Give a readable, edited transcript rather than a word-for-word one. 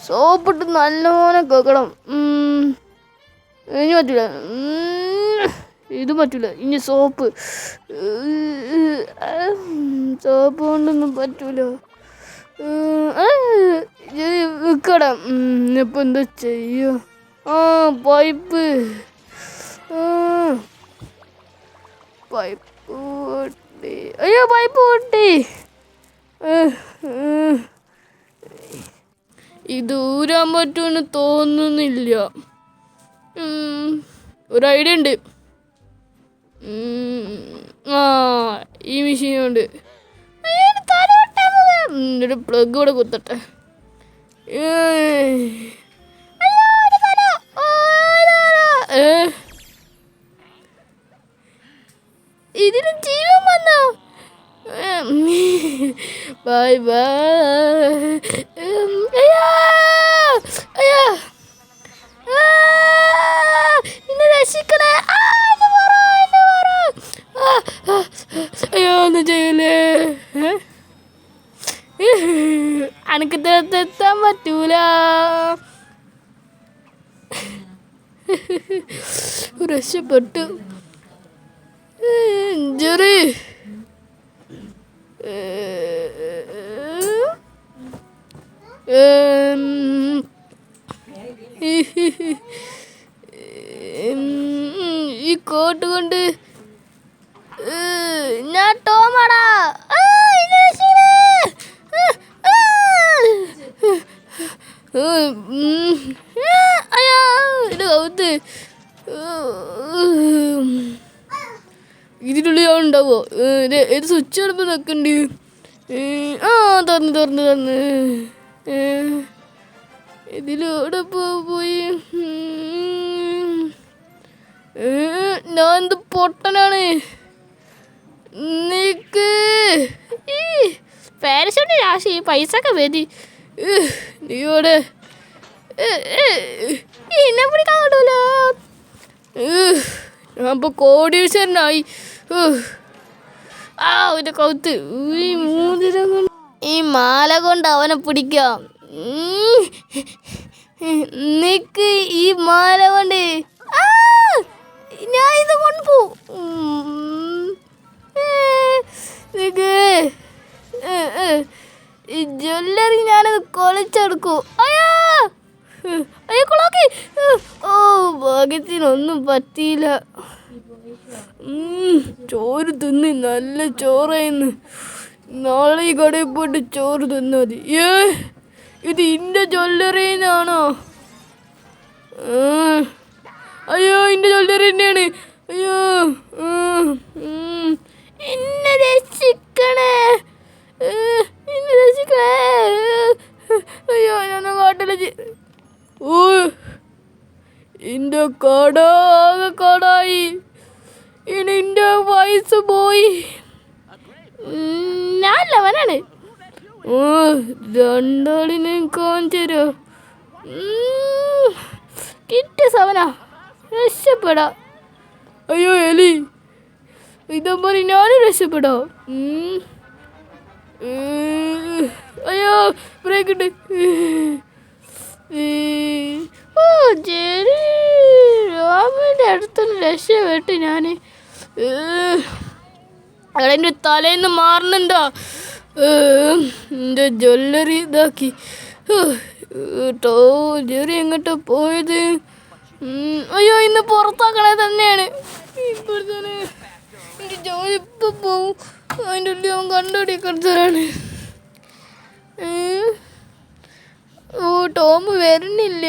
സോപ്പിട്ട് നല്ലപോലെ കേൾക്കണം. ഇനി പറ്റില്ല, ഇത് പറ്റില്ല. ഇനി സോപ്പ് കൊണ്ടൊന്നും പറ്റൂല. വിൽക്കടം. ഇപ്പം എന്താ ചെയ്യ? പൈപ്പ് പൊട്ടി. അയ്യോ, പൈപ്പ് പൊട്ടി. ഇത് ഊരാൻ പറ്റുമെന്ന് തോന്നുന്നില്ല. ഒരു ഐഡിയ ഉണ്ട്. ഈ മെഷീൻ കൊണ്ട് ഒരു പ്ലഗ് കൂടെ കുത്തട്ടെ. ഇതിന് ജീവൻ വന്നോ? Bye bye. ഇന്നെ രക്ഷിക്കണേ. അയ്യോ, ഒന്നും ചെയ്യലേ. അനക്ക് എത്താൻ പറ്റൂല. രക്ഷപ്പെട്ടു. ജെറി, ഈ കോട്ട് കൊണ്ട് ഞാൻ ടോമാടാ. അയ്യോ, ഇത് കൗത്ത്. ഇതിനുള്ളിൽ ഉണ്ടാവോ? ഇത് സ്വിച്ച് എടുപ്പ് നിൽക്കണ്ട്. തുറന്ന് ഇതിലൂടെ പോയി. ഞാൻ എന്ത് പൊട്ടനാണ്. നിക്ക് പാരഷൂട്ട് രാശി പൈസ ഒക്കെ വേദി. നീയോടെ എന്നെ പിടിക്കാൻ കിട്ടൂല. ഞാൻ ഇപ്പോൾ കോടീശ്വരനായി. ഒരു കൗത്ത്. ഈ മാല കൊണ്ട് അവനെ പിടിക്കാം. നിക്ക്, ഈ മാല കൊണ്ട് ഞാൻ ഇത് കൊണ്ടുപോകും. ഈ ജ്വല്ലറി ഞാനത് കൊളിച്ചെടുക്കൂ. അയ്യോ കുളാക്കി. ഭാഗ്യത്തിനൊന്നും പറ്റിയില്ല. ചോറ് തിന്ന് നല്ല ചോറായിരുന്നു. നാളെ ഈ കടയിൽ പോയിട്ട് ചോറ് തിന്നാ മതി. ഇത് ഇൻ്റെ ജ്വല്ലറിന്നാണോ? അയ്യോ, ഇൻ്റെ ജ്വല്ലറി തന്നെയാണ്. അയ്യോ, എന്നെ രക്ഷിക്കണേ. അയ്യോ, ഞാൻ കാട്ടില്. ഇൻ്റെ കടാകെ കടായി. ഇനി ഇൻ്റെ പൈസ പോയി. ഞാനല്ല, അവനാണ്. രണ്ടാളിനെ കാണിച്ചോ. കിട്ടിയ സവനാ, രക്ഷപ്പെടാ. അയ്യോ എലി, ഇതേപോലെ ഞാനും രക്ഷപ്പെടാം. അയ്യോ, ബ്രേക്ക് ഇട്ട്. ജെറി, രാമൻ്റെ അടുത്തൊന്ന് രക്ഷപ്പെട്ട് ഞാൻ. അവിടെ എൻ്റെ തലേന്ന് മാറുന്നുണ്ടോ? എൻ്റെ ജ്വല്ലറി ഇതാക്കി. ജെറി എങ്ങോട്ടാ പോയത്? അയ്യോ, ഇന്ന് പുറത്താക്കണേ തന്നെയാണ്. ഇപ്പോഴത്തേന് എൻ്റെ ജോലി ഇപ്പം പോവും. അതിൻ്റെ ഉള്ളിൽ അവൻ കണ്ടുപിടിക്കുന്നതാണ്. ടോം വരുന്നില്ല.